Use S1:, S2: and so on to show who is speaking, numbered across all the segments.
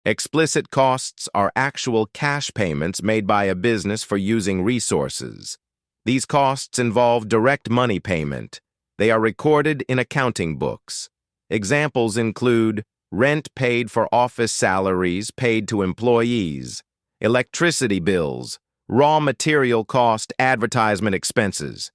S1: Explicit costs are actual cash payments made by a business for using resources. These costs involve direct money payment. They are recorded in accounting books. Examples include rent paid for office salaries paid to employees, electricity bills, raw material cost, advertisement expenses.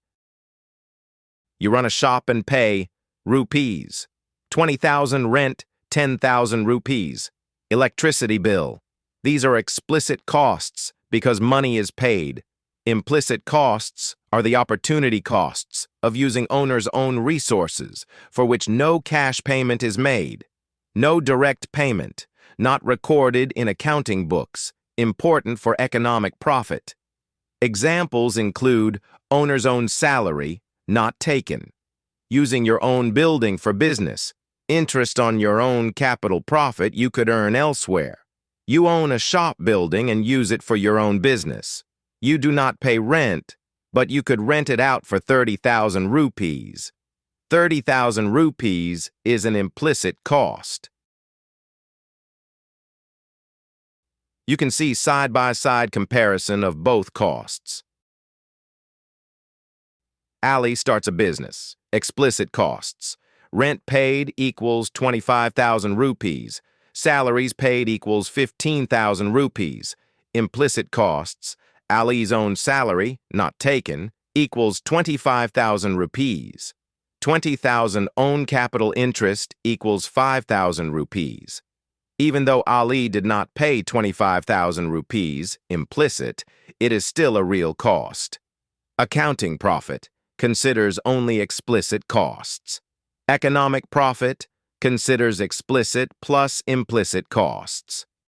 S1: You run a shop and pay rupees. 20,000 rent, 10,000 rupees. Electricity bill. These are explicit costs because money is paid. Implicit costs are the opportunity costs of using owner's own resources for which no cash payment is made. No direct payment, not recorded in accounting books, important for economic profit. Examples include owner's own salary, not taken. Using your own building for business, interest on your own capital profit you could earn elsewhere. You own a shop building and use it for your own business. You do not pay rent, but you could rent it out for 30,000 rupees. 30,000 rupees is an implicit cost. You can see side-by-side comparison of both costs. Ali starts a business. Explicit costs. Rent paid equals 25,000 rupees. Salaries paid equals 15,000 rupees. Implicit costs. Ali's own salary, not taken, equals 25,000 rupees. 20,000 own capital interest equals 5,000 rupees. Even though Ali did not pay 25,000 rupees, implicit, it is still a real cost. Accounting profit considers only explicit costs. Economic profit considers explicit plus implicit costs.